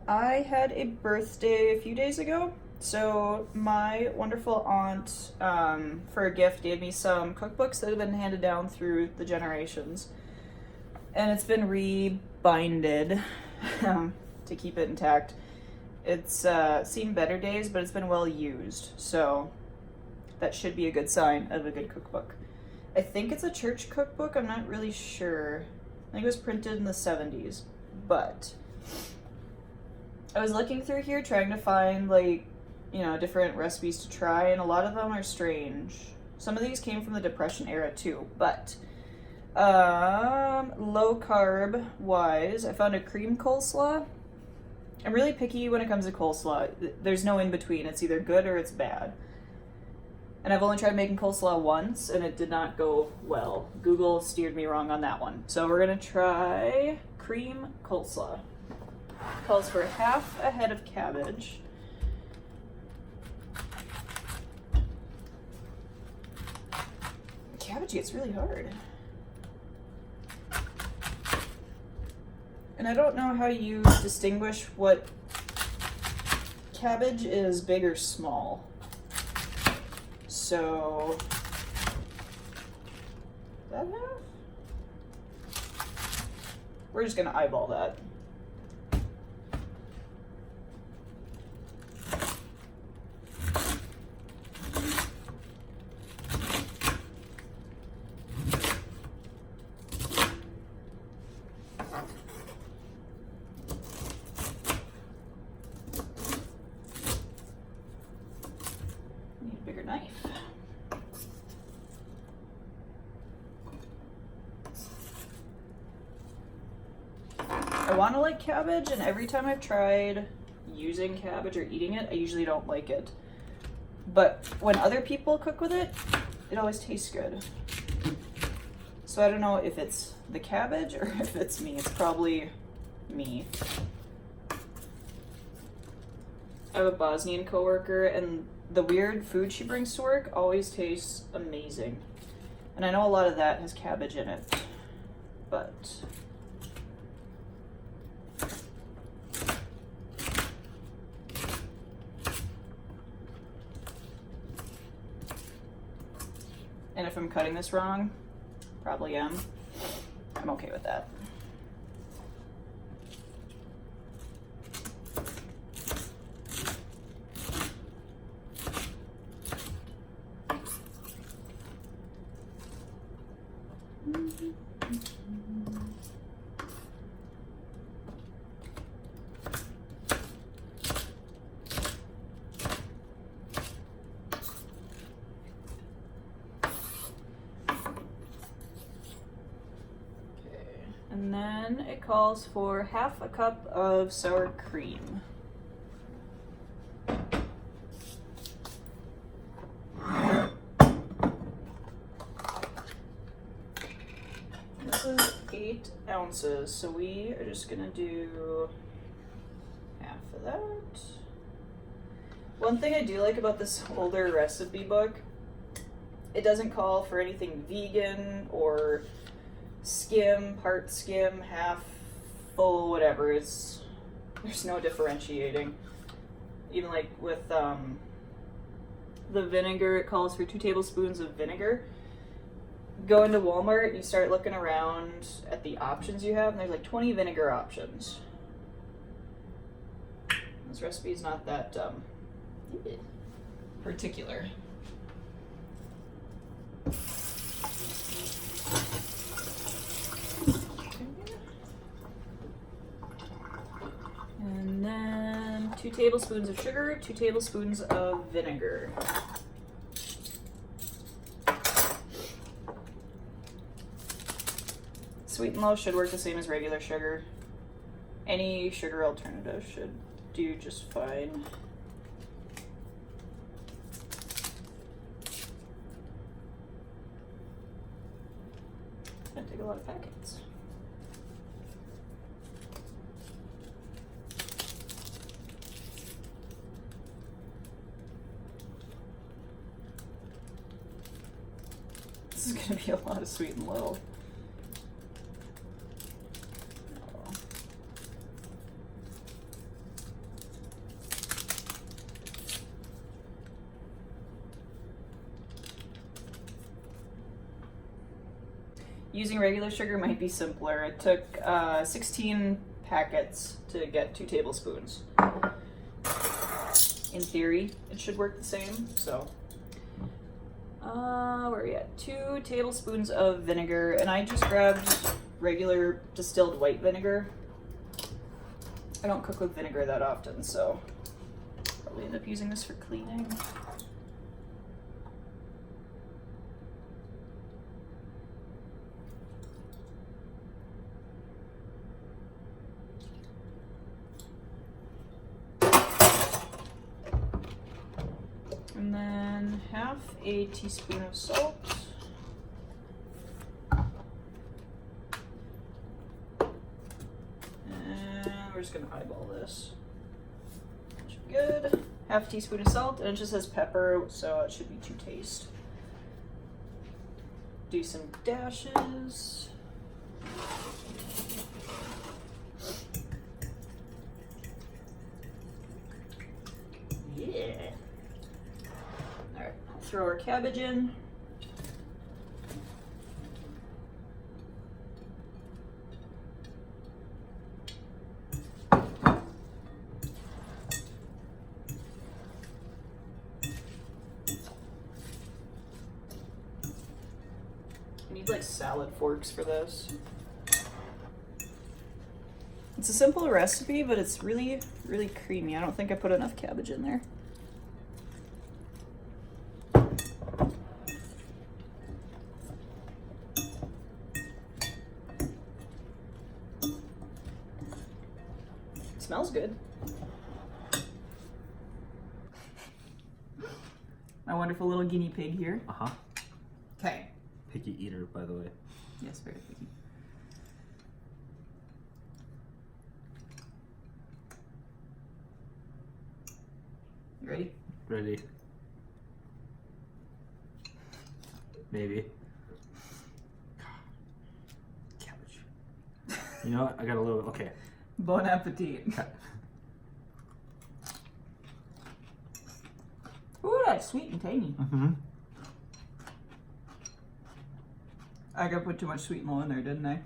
I had a birthday a few days ago. So my wonderful aunt, for a gift, gave me some cookbooks that have been handed down through the generations, and it's been rebinded to keep it intact. It's seen better days, but it's been well used, so that should be a good sign of a good cookbook. I think it's a church cookbook. I'm not really sure. I think it was printed in the 70s, but I was looking through here trying to find, like, you know, different recipes to try, and a lot of them are strange. Some of these came from the Depression era too, but low carb wise, I found a cream coleslaw. I'm really picky when it comes to coleslaw. There's no in between. It's either good or it's bad. And I've only tried making coleslaw once, and it did not go well. Google steered me wrong on that one. So we're gonna try cream coleslaw. Calls for half a head of cabbage. Cabbage gets really hard. And I don't know how you distinguish what cabbage is big or small. So, that half? We're just gonna eyeball that. Need a bigger knife. I want to like cabbage, and every time I've tried using cabbage or eating it, I usually don't like it. But when other people cook with it, it always tastes good. So I don't know if it's the cabbage or if it's me. It's probably me. I have a Bosnian coworker, and the weird food she brings to work always tastes amazing. And I know a lot of that has cabbage in it, but and if I'm cutting this wrong, probably am. I'm okay with that. And then it calls for half a cup of sour cream. This is 8 ounces, so we are just gonna do half of that. One thing I do like about this older recipe book, it doesn't call for anything vegan or skim, part skim, half full, whatever. There's no differentiating. Even like with the vinegar, it calls for 2 tablespoons of vinegar. Go into Walmart, you start looking around at the options you have, and there's like 20 vinegar options. This recipe is not that particular. And then 2 tablespoons of sugar, 2 tablespoons of vinegar. Sweet and low should work the same as regular sugar. Any sugar alternative should do just fine. It's gonna take a lot of packets. This is gonna be a lot of sweet and low. using regular sugar might be simpler. It took 16 packets to get 2 tablespoons. In theory, it should work the same, so. Where are we at? 2 tablespoons of vinegar, and I just grabbed regular distilled white vinegar. I don't cook with vinegar that often, so probably end up using this for cleaning. And then half a teaspoon of salt. And we're just gonna eyeball this. Should be good. Half a teaspoon of salt, and it just says pepper, so it should be to taste. Do some dashes. Yeah. Alright, throw our cabbage in. I need like salad forks for this. It's a simple recipe, but it's really, really creamy. I don't think I put enough cabbage in there. Smells good. My wonderful little guinea pig here. Uh-huh. Okay. Picky eater, by the way. Yes, very picky. You ready? Ready. Maybe. Cabbage. You know what? I got a little, okay. Bon appetit. Ooh, that's sweet and tangy. Mm-hmm. I got put too much sweet and low in there, didn't I?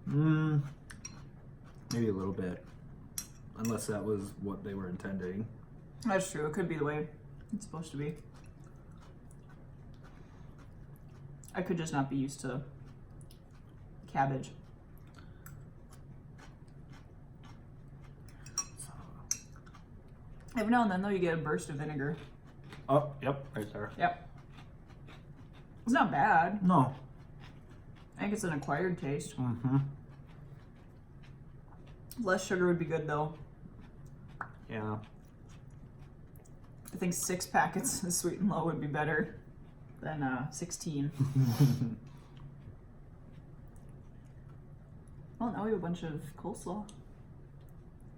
Maybe a little bit. Unless that was what they were intending. That's true. It could be the way it's supposed to be. I could just not be used to cabbage. Every now and then, though, you get a burst of vinegar. Oh, yep, right there. Yep. It's not bad. No. I think it's an acquired taste. Mm-hmm. Less sugar would be good, though. Yeah. I think 6 packets of sweet and low would be better than 16. Well, now we have a bunch of coleslaw.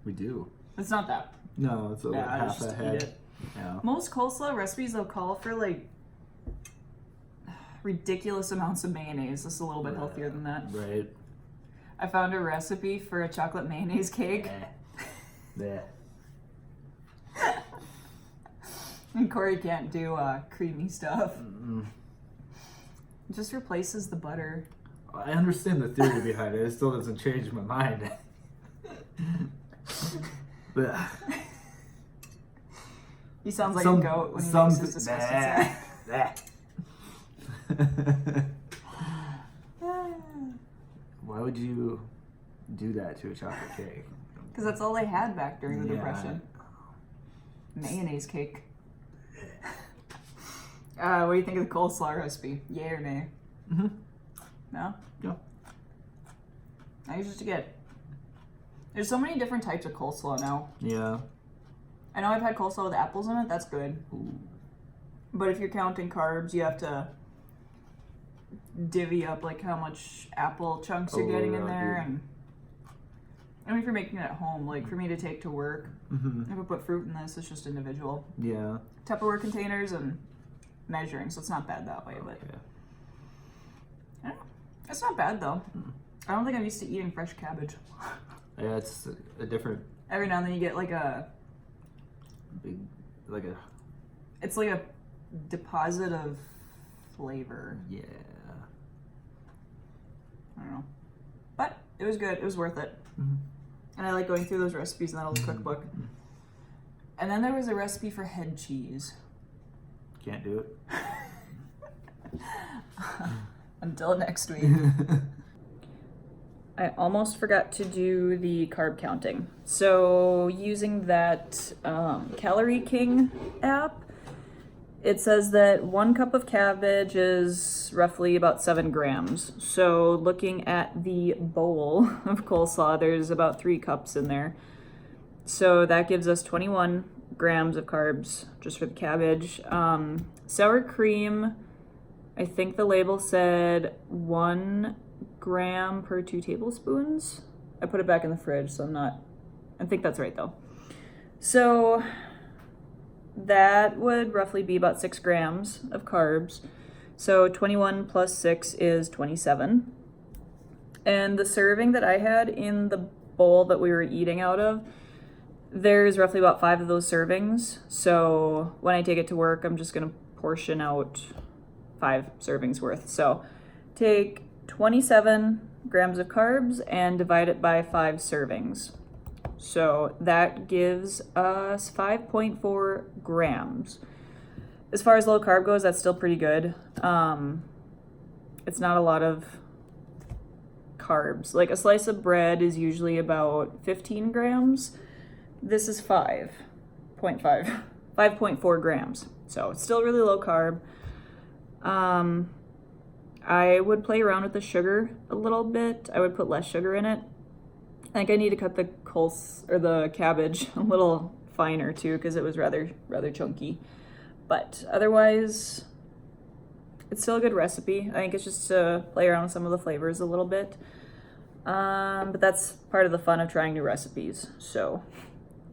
We do. It's not that No, it's like bad. half It's just a to eat head. it. Yeah. Most coleslaw recipes, they'll call for like ridiculous amounts of mayonnaise. This is a little bit healthier than that. Right. I found a recipe for a chocolate mayonnaise cake. There. And Corey can't do creamy stuff. Mm-mm. It just replaces the butter. I understand the theory behind it. It still doesn't change my mind. But He sounds like a goat when he makes his disgusting sound. Why would you do that to a chocolate cake? Because that's all they had back during the Depression. Mayonnaise cake. What do you think of the coleslaw recipe? Yay or nay? Mm-hmm. No? Yeah. I used to get... There's so many different types of coleslaw now. Yeah. I know I've had coleslaw with apples in it. That's good. Ooh. But if you're counting carbs, you have to divvy up like how much apple chunks you're getting in there. Yeah. And I mean, if you're making it at home, like for me to take to work, Mm-hmm. if I put fruit in this, it's just individual. Yeah. Tupperware containers and measuring, so it's not bad that way. But Okay. I don't know. It's not bad though. I don't think I'm used to eating fresh cabbage. Yeah, it's a different Every now and then you get like a... big, like a... It's like a deposit of flavor. Yeah. I don't know. But it was good. It was worth it. Mm-hmm. And I like going through those recipes in that old cookbook. And then there was a recipe for head cheese. Can't do it. Until next week. I almost forgot to do the carb counting. So using that Calorie King app, it says that 1 cup of cabbage is roughly about 7 grams. So looking at the bowl of coleslaw, there's about 3 cups in there. So that gives us 21 grams of carbs just for the cabbage. Sour cream, I think the label said 1 gram per 2 tablespoons. I put it back in the fridge, so I think that's right though. So that would roughly be about 6 grams of carbs. So 21 plus 6 is 27. And the serving that I had in the bowl that we were eating out of, there's roughly about 5 of those servings. So when I take it to work, I'm just gonna portion out 5 servings worth. So take 27 grams of carbs and divide it by 5 servings. So that gives us 5.4 grams. As far as low carb goes, that's still pretty good. It's not a lot of carbs. Like a slice of bread is usually about 15 grams. This is 5.4 grams. So it's still really low carb. I would play around with the sugar a little bit. I would put less sugar in it. I think I need to cut the cabbage a little finer too, because it was rather chunky. But otherwise, it's still a good recipe. I think it's just to play around with some of the flavors a little bit. But that's part of the fun of trying new recipes. So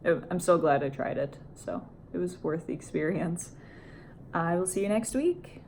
I'm so glad I tried it. So it was worth the experience. I will see you next week.